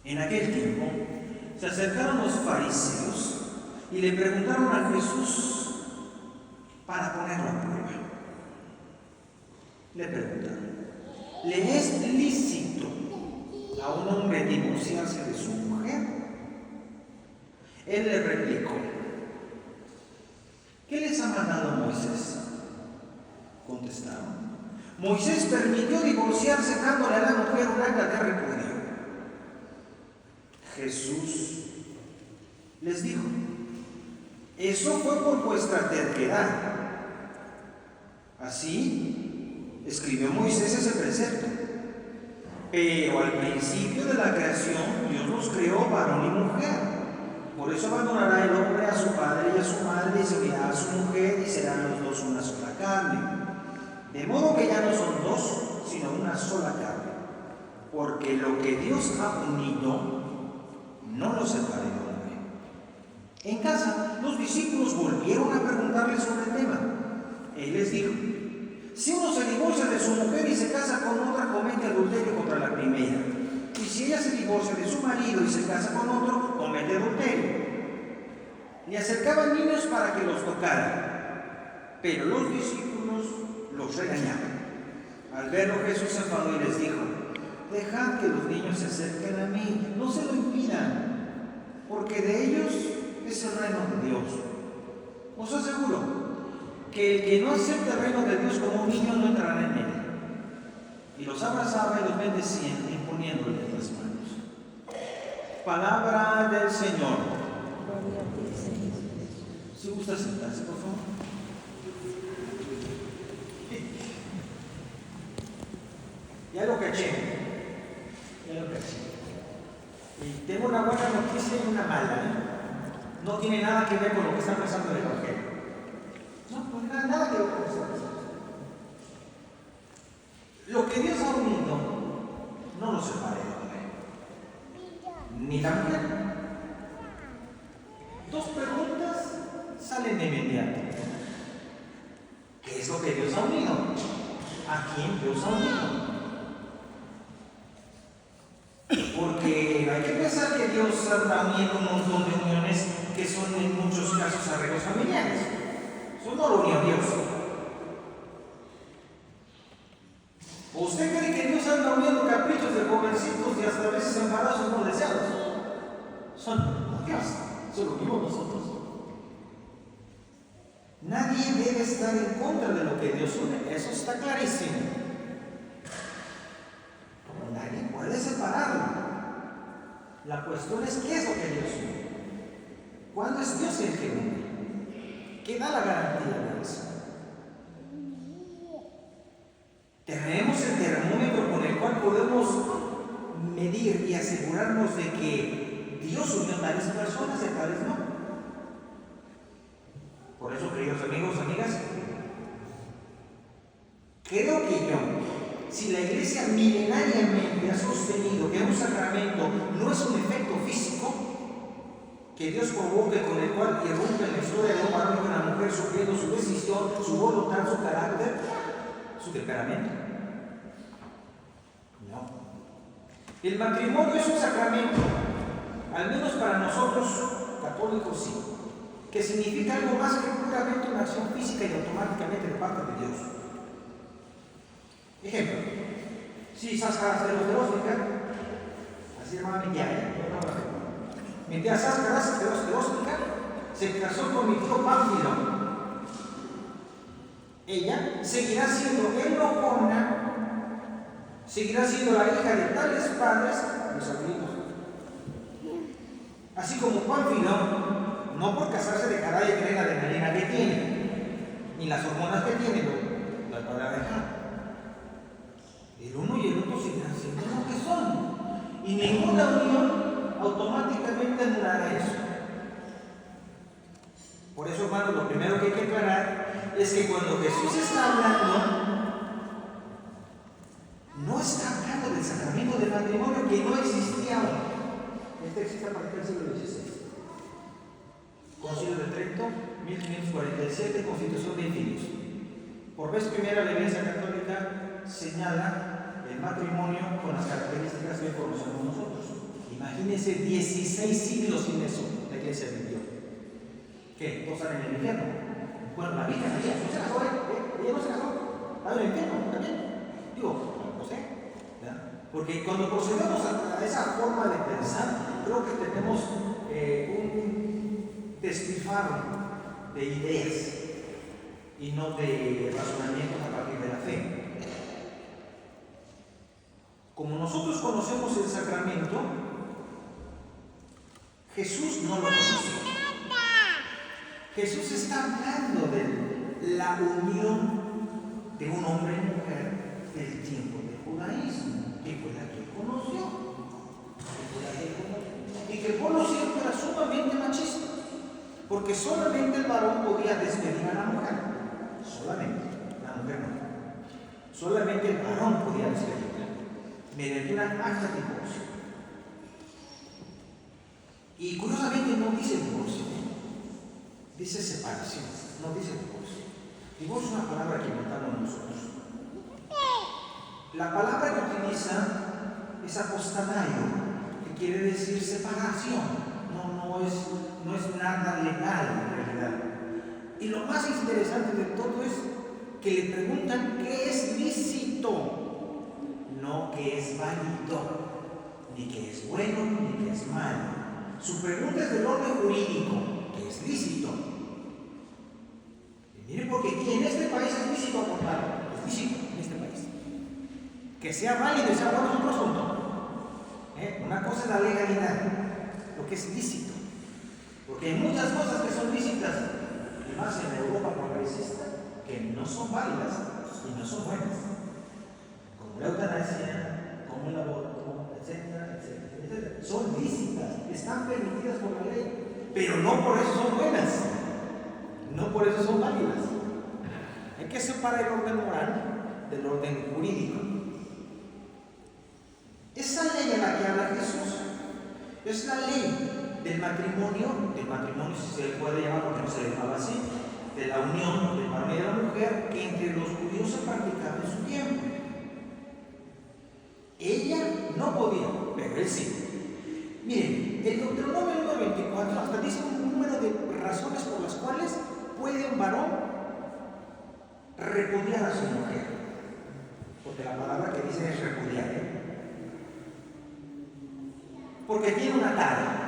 En aquel tiempo se acercaron los fariseos y le preguntaron a Jesús para ponerlo a prueba. Le preguntaron: ¿le es lícito a un hombre divorciarse de su mujer? Él le replicó: ¿qué les ha mandado Moisés? Contestaron: Moisés permitió divorciarse dándole a la mujer un acta de repudio. Jesús les dijo: eso fue por vuestra terquedad. Así escribió Moisés ese precepto. Pero al principio de la creación Dios los creó varón y mujer. Por eso abandonará el hombre a su padre y a su madre y se unirá a su mujer y serán los dos una sola carne. De modo que ya no son dos, sino una sola carne. Porque lo que Dios ha unido, no lo separe el hombre. En casa, los discípulos volvieron a preguntarle sobre el tema. Él les dijo: si uno se divorcia de su mujer y se casa con otra, comete adulterio contra la primera. Y si ella se divorcia de su marido y se casa con otro, comete adulterio. Le acercaban niños para que los tocaran, pero los discípulos los regañaban. Al verlo, Jesús se enfadó y les dijo: dejad que los niños se acerquen a mí, no se lo impidan, porque de ellos es el reino de Dios. Os aseguro que el que no acepta el reino de Dios como un niño no entrará en él. Y los abrazaba y los bendecía, imponiéndoles las manos. Palabra del Señor. Si gusta sentarse, por favor. Ya lo caché. Y tengo una buena noticia y una mala. No tiene nada que ver con lo que está pasando en el Evangelio. No, pues nada que ver con eso. Lo que Dios ha unido, no lo separe el hombre, ni la mujer. Dos preguntas salen de inmediato. ¿Qué es lo que Dios ha unido? ¿A quién Dios ha unido? Porque hay que pensar que Dios está uniendo un montón de uniones que son en muchos casos arreglos familiares. Eso no lo unió Dios. ¿O usted cree que Dios anda uniendo caprichos de jovencitos y hasta a veces embarazos no deseados? Son Dios, eso lo unimos nosotros. Nadie debe estar en contra de lo que Dios une, eso está clarísimo. Nadie puede separarlo. La cuestión es: ¿qué es lo que Dios une? ¿Cuándo es Dios el que une? ¿Qué da la garantía de eso? Tenemos el termómetro con el cual podemos medir y asegurarnos de que Dios unió a tales personas y a tales no. Por eso, queridos amigos, amigas, creo que si la Iglesia milenariamente ha sostenido que un sacramento no es un efecto físico que Dios provoque, con el cual irrumpe en la historia de un varón y una mujer sufriendo su decisión, su voluntad, su carácter, su temperamento. No. El matrimonio es un sacramento, al menos para nosotros católicos sí, que significa algo más que puramente una acción física y automáticamente de parte de Dios. Ejemplo: si Sáscaras de los de Óstica, así llamaba mi tía, mi tía Sáscaras de los de Óstica se casó con mi tío Pánfilo. Ella seguirá siendo enojona, seguirá siendo la hija de tales padres, mis abuelitos. Así como Pánfilo, no por casarse dejará de tener la adrenalina que tiene, ni las hormonas que tiene, las podrá dejar. El uno y el otro seguirán siendo lo que son. Y ninguna unión automáticamente anulará eso. Por eso, hermanos, lo primero que hay que aclarar es que cuando Jesús está hablando, no está hablando del sacramento del matrimonio, que no existía aún. Este existe a partir del siglo XVI. Concilio de Trento, 1547, Constitución de Infinius. Por vez primera, la Iglesia Católica señala el matrimonio con las características que conocemos nosotros. Imagínense dice 16 siglos sin eso, la iglesia vivió. ¿Qué? ¿Todos están en el infierno? Bueno, la Virgen María no se casó, ella no se casó, está en el infierno también. Digo, no sé, ¿verdad? Porque cuando procedemos a esa forma de pensar, creo que tenemos un despilfarro de ideas y no de razonamientos a partir de la fe. Como nosotros conocemos el sacramento, Jesús no lo conoció. Jesús está hablando de la unión de un hombre y mujer del tiempo del judaísmo, que fue la que conoció. Y que por lo cierto era sumamente machista, porque solamente el varón podía despedir a la mujer. Solamente, la mujer no. Solamente el varón podía despedirla mediante una acta de divorcio. Y curiosamente no dice divorcio, dice separación, no dice divorcio. Divorcio es una palabra que inventamos nosotros. La palabra que utiliza es apostanaio, que quiere decir separación. No es nada legal en realidad. Y lo más interesante de todo es que le preguntan qué es lícito, no qué es válido, ni qué es bueno, ni qué es malo. Su pregunta es del orden jurídico, que es lícito. Y miren, porque aquí en este país es lícito abortar, es lícito en este país. Que sea válido y sea bueno es otro asunto. Una cosa es la legalidad, lo que es lícito. Porque hay muchas cosas que son lícitas, y más en Europa progresista, que no son válidas y no son buenas. Como la eutanasia, como el aborto, etcétera, etcétera, etcétera. Son lícitas, están permitidas por la ley, pero no por eso son buenas, no por eso son válidas. Hay que separar el orden moral del orden jurídico. Esa ley a la que habla Jesús es la ley del matrimonio si se le puede llamar porque no se le llamaba así, de la unión del varón y de la mujer que entre los judíos se practicaba en su tiempo. Ella no podía, pero él sí. Miren, el Deuteronomio número 24 hasta dice un número de razones por las cuales puede un varón repudiar a su mujer. Porque la palabra que dice es repudiar, porque tiene una tara.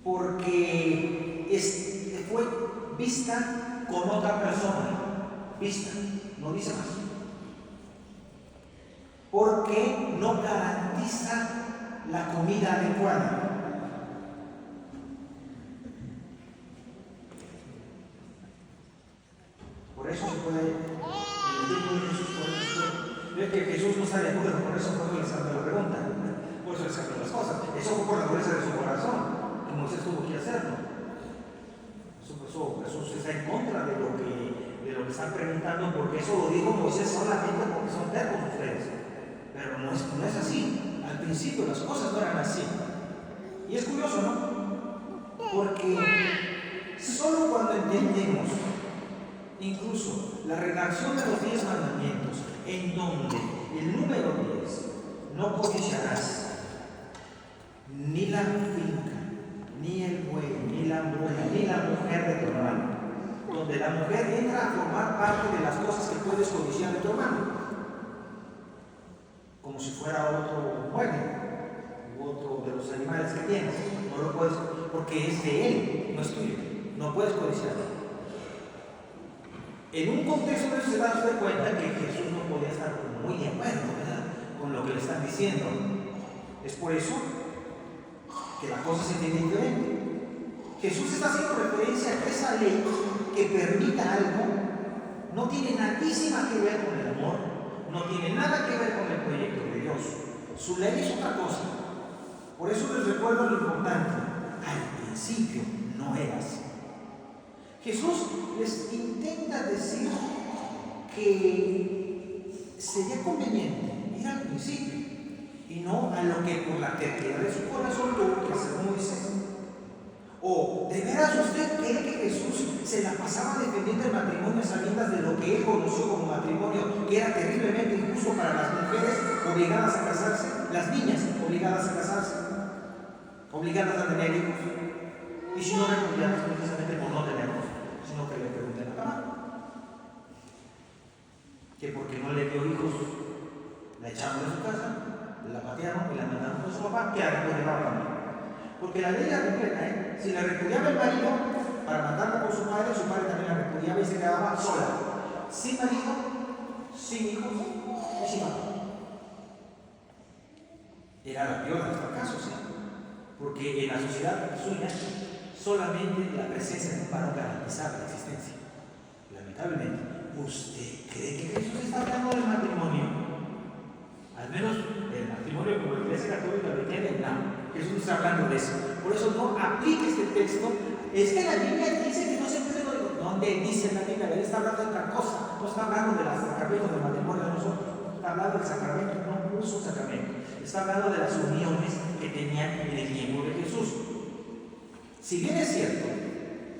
Porque fue vista con otra persona. Vista, no dice más. Porque no garantiza la comida adecuada. Por eso se puede, en el tiempo de Jesús, por eso ve que Jesús no está de acuerdo, por eso les hace la pregunta, por eso les hace las cosas. Eso fue por la dureza de su corazón, que Moisés tuvo que hacerlo. Jesús está en contra de lo que están preguntando, porque eso lo dijo Moisés solamente porque son tercos ustedes. Pero no es así. Al principio las cosas no eran así. Y es curioso, ¿no? Porque solo cuando entendemos incluso la redacción de los 10 mandamientos, en donde el número 10, no codiciarás ni la finca, ni el buey, ni la muela, ni la mujer de tu hermano, donde la mujer entra a formar parte de las cosas que puedes codiciar de tu hermano, como si fuera otro mueble u otro de los animales que tienes. No lo puedes, porque es de él, no es tuyo, no puedes codiciarlo. En un contexto de eso se da usted cuenta que Jesús no podía estar muy de acuerdo, ¿verdad?, con lo que le están diciendo. Es por eso que la cosa se entiende diferente. Jesús está haciendo referencia a que esa ley que permita algo no tiene nadísima que ver con el amor, no tiene nada que ver con el proyecto de Dios. Su ley es otra cosa. Por eso les recuerdo lo importante: al principio no era así. Jesús les intenta decir que sería conveniente ir al principio y no a lo que por la terquedad de su corazón tuvo que hacer Moisés. O, ¿de veras usted cree que Jesús se la pasaba defendiendo el matrimonio a sabiendas de lo que él conoció como matrimonio, que era terriblemente injusto para las mujeres obligadas a casarse, las niñas obligadas a casarse, obligadas a tener hijos. Y si no repudiadas precisamente por no tenerlos, sino que le pregunté a la mamá que porque no le dio hijos, la echaron de su casa, la patearon y la mandaron con su papá, que repudiaba a mí. Porque la ley era completa, ¿eh? Si la repudiaba el marido para mandarla con su padre también la repudiaba y se quedaba sola, sin marido, sin hijos y sin papá. Era la peor de los fracasos, ¿sí? Porque en la sociedad suya solamente la presencia de un varón garantizaba la existencia. Lamentablemente, ¿usted cree que Jesús está hablando del matrimonio? Al menos el matrimonio como la Iglesia Católica lo tiene, no. Jesús está hablando de eso. Por eso no aplique este texto. Es que la Biblia dice que no se puede. ¿Dónde dice la Biblia? Él está hablando de otra cosa. No está hablando de los sacramentos del matrimonio de nosotros. Está hablando del sacramento, no puso un sacramento. Está hablando de las uniones que tenían en el tiempo de Jesús. Si bien es cierto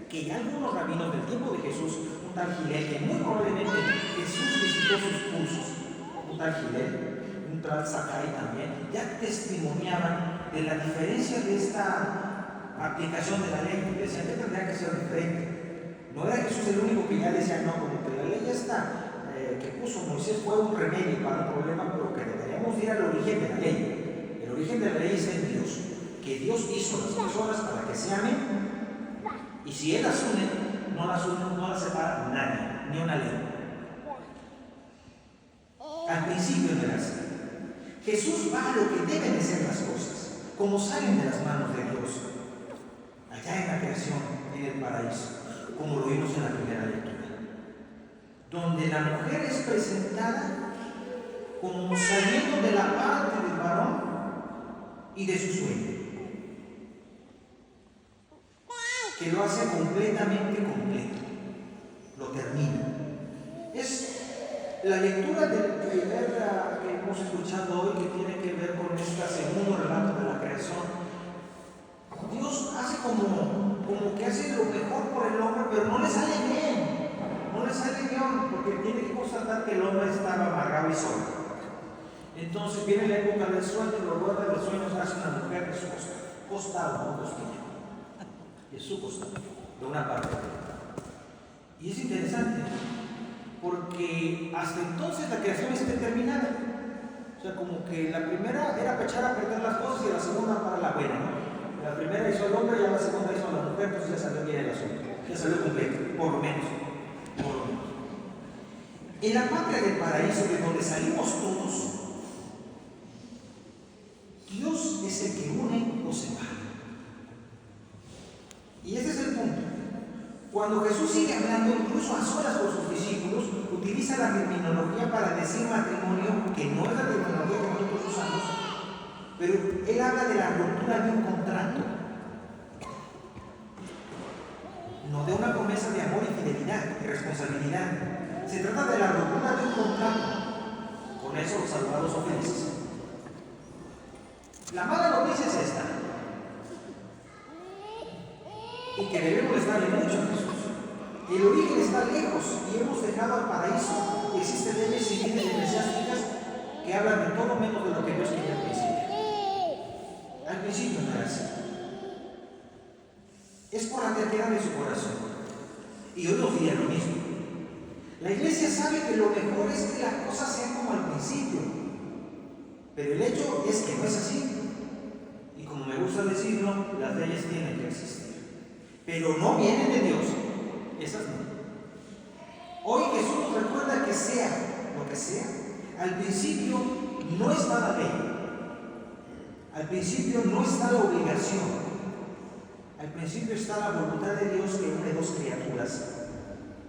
que ya algunos rabinos del tiempo de Jesús, un tal Gilel, que muy probablemente Jesús visitó sus cursos, un tal Gilel, un tal Zacarías también, ya testimoniaban de la diferencia de esta aplicación de la ley. Decían que tendría que ser diferente. No era Jesús el único que ya decía, no, como que la ley esta que puso Moisés fue un remedio para un problema, pero que deberíamos ir al origen de la ley. El origen de la ley es en Dios, que Dios hizo las personas para que se amen, y si Él las une, no las separa nadie, ni una ley. Al principio de la vida, Jesús va a lo que deben de ser las cosas, como salen de las manos de Dios, allá en la creación, en el paraíso, como lo vimos en la primera lectura, donde la mujer es presentada como saliendo de la parte del varón y de su sueño, que lo hace completamente completo, lo termina. Es la lectura del primer que hemos escuchado hoy, que tiene que ver con este segundo relato de la creación. Dios hace como que hace lo mejor por el hombre, pero no le sale bien. No le sale bien, porque tiene que constatar que el hombre estaba amargado y solo. Entonces viene la época del sueño, y lo guarda de los sueños hace una mujer de su costado, no costilla. Es su costado, de una parte. Y es interesante, porque hasta entonces la creación está terminada. O sea, como que la primera era para echar a perder las cosas y la segunda para la buena, ¿no? La primera hizo al hombre y la segunda hizo a la mujer, entonces ya salió bien el asunto. Ya salió completo, por lo menos. En la patria del paraíso, de donde salimos todos, Dios es el que une o separa. Y ese es el punto. Cuando Jesús sigue hablando, incluso a solas con sus discípulos, utiliza la terminología para decir matrimonio, que no es la terminología que nosotros usamos, pero Él habla de la ruptura de un contrato, no de una promesa de amor y fidelidad y responsabilidad. Se trata de la ruptura de un contrato. Con eso los salvados son felices. La mala noticia es esta, y que debemos estarle mucho a Jesús. El origen está lejos y hemos dejado al paraíso. Existen leyes civiles y eclesiásticas que hablan de todo menos de lo que Dios quería al principio. Al principio no era así. Es por la terquedad de su corazón. Y hoy nos diría lo mismo. La iglesia sabe que lo mejor es que las cosas sean como al principio, pero el hecho es que no es así. Y como me gusta decirlo, las leyes tienen que existir, pero no vienen de Dios. Esas no. Hoy Jesús nos recuerda que sea lo que sea, al principio no está la ley, al principio no está la obligación, al principio está la voluntad de Dios que une dos criaturas,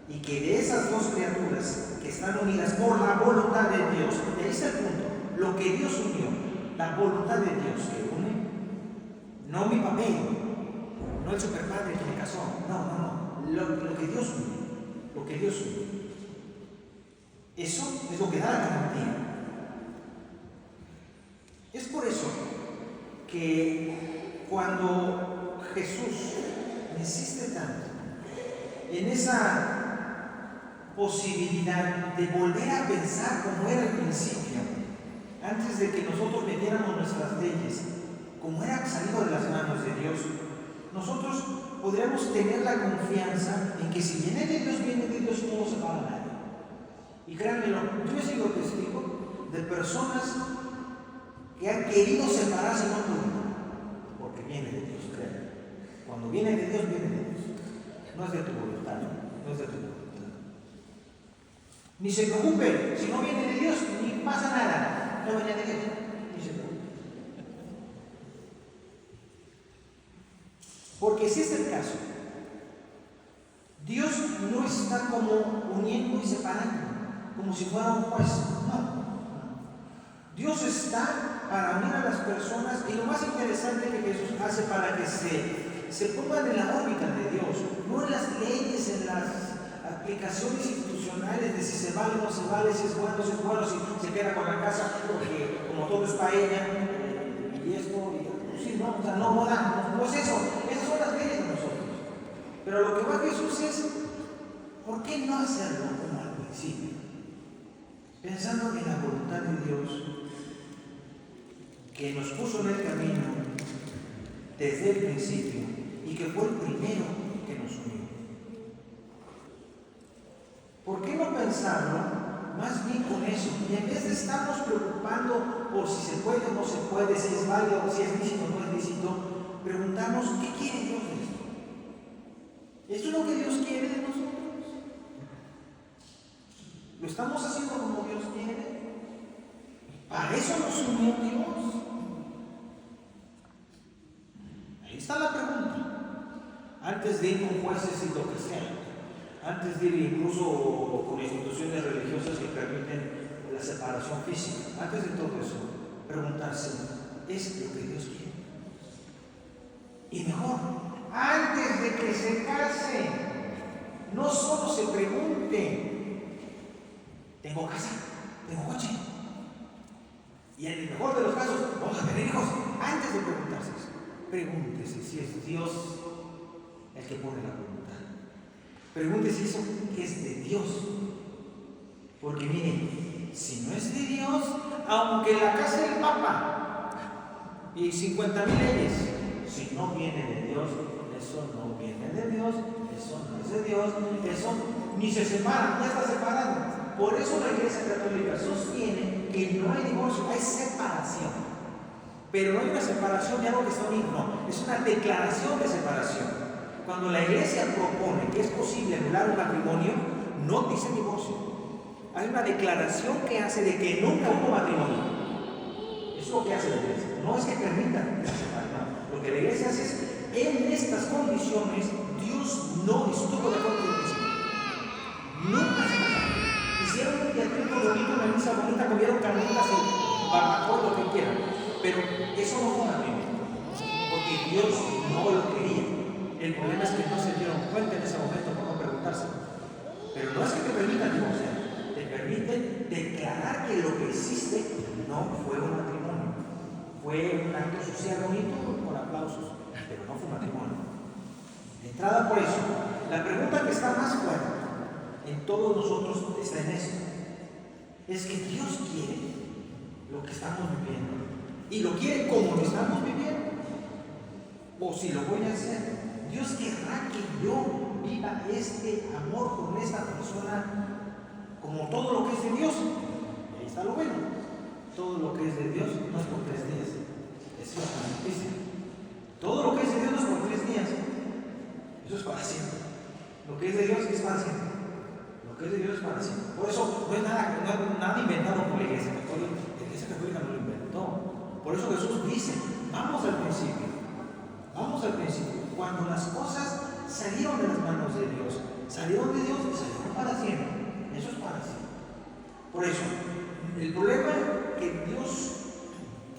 y que de esas dos criaturas que están unidas por la voluntad de Dios, y ahí está el punto, lo que Dios unió, la voluntad de Dios que une, no mi papel, no el superpadre que me casó, no, lo que Dios une, lo que Dios une. Eso es lo que da la garantía. Es por eso que cuando Jesús insiste tanto en esa posibilidad de volver a pensar como era al principio, antes de que nosotros metiéramos nuestras leyes, como era salido de las manos de Dios, nosotros podríamos tener la confianza en que si viene de Dios, y no nos separa nadie. Y créanmelo, yo he sido testigo de personas que han querido separarse y no pudieron, porque viene de Dios, créanme. Cuando viene de Dios, viene de Dios. No es de tu voluntad, no es de tu voluntad. Ni se preocupe, si no viene de Dios, ni pasa nada. No viene de Dios, ni se preocupe. Porque si es el caso, Dios no está como uniendo y separando, como si fuera un juez. No. Dios está para unir a las personas, y lo más interesante que Jesús hace para que se pongan en la órbita de Dios, no en las leyes, en las aplicaciones institucionales de si se vale o no se vale, si es bueno, si se queda con la casa, porque como todo es paella, y esto, y sí, no, o sea, no es eso, esas son las leyes de nosotros. Pero lo que va Jesús es, ¿por qué no hacerlo como al principio? Pensando en la voluntad de Dios, que nos puso en el camino desde el principio y que fue el primero que nos unió. ¿Por qué no pensarlo más bien con eso? Y en vez de estarnos preocupando por si se puede o no se puede, si es válido o si es lícito o no es lícito, preguntarnos, ¿qué quiere Dios de esto? ¿Esto es lo que Dios quiere de nosotros? ¿Lo estamos haciendo como Dios quiere? ¿Para eso nos unió Dios? Ahí está la pregunta. Antes de ir con jueces y lo que sea, antes de ir incluso con instituciones religiosas que permiten la separación física, antes de todo eso, preguntarse, ¿es lo que Dios quiere? Y mejor, antes de que se case, no solo se pregunte, ¿tengo casa? ¿Tengo coche? Y en el mejor de los casos, vamos a tener hijos. Antes de preguntarse eso, pregúntese si es Dios el que pone la voluntad. Pregúntese eso que es de Dios. Porque miren, si no es de Dios, aunque la casa del Papa y 50,000 leyes, si no viene de Dios, eso no viene de Dios, eso no es de Dios, eso ni se separa, ya está separado. Por eso la Iglesia Católica sostiene que no hay divorcio, hay separación. Pero no hay una separación de algo que está unido, no, es una declaración de separación. Cuando la Iglesia propone que es posible anular un matrimonio, no dice divorcio. Hay una declaración que hace de que nunca hubo matrimonio. Eso es lo que hace la Iglesia. No es que permita que se separe, no. Lo que la Iglesia hace es, en estas condiciones, Dios no estuvo de acuerdo con eso. Nunca se casaron. Hicieron un teatrito bonito, una misa bonita, comieron carnitas y barbacoa, lo que quieran. Pero eso no fue matrimonio. Porque Dios no lo quería. El problema es que no se dieron cuenta en ese momento por no preguntarse. Pero no es que te permitan divorciar, te permiten declarar que lo que hiciste no fue un matrimonio. Fue un acto social bonito con aplausos, pero no fue un matrimonio. De entrada por eso, la pregunta que está más fuerte en todos nosotros está en eso. Es que Dios quiere lo que estamos viviendo y lo quiere como lo estamos viviendo. O si lo voy a hacer, Dios querrá que yo viva este amor con esta persona como todo lo que es de Dios. Y ahí está lo bueno. Todo lo que es de Dios no es por 3 días. Eso es la noticia. Todo lo que es de Dios no es por 3 días. Eso es para siempre. Lo que es de Dios es para siempre. Lo que es de Dios es para siempre. Por eso no es nada inventado por la Iglesia Católica. La Iglesia Católica no lo inventó. Por eso Jesús dice, vamos al principio. Vamos al principio. Cuando las cosas salieron de las manos de Dios y salieron para siempre. Eso es para siempre. Por eso, el problema que Dios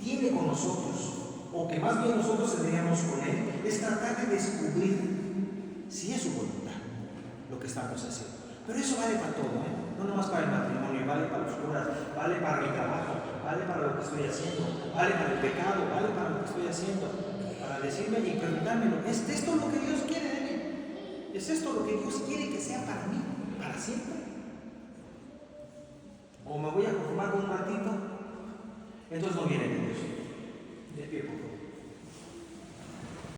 tiene con nosotros, o que más bien nosotros tendríamos con Él, es tratar de descubrir si es su voluntad lo que estamos haciendo. Pero eso vale para todo, no nomás para el matrimonio, vale para los curas, vale para mi trabajo, vale para lo que estoy haciendo, vale para el pecado, vale para lo que estoy haciendo. Para decirme y preguntármelo, ¿es esto lo que Dios quiere de mí? ¿Es esto lo que Dios quiere que sea para mí, para siempre? o me voy a conformar con un ratito, entonces no viene de Dios. De pie, por favor.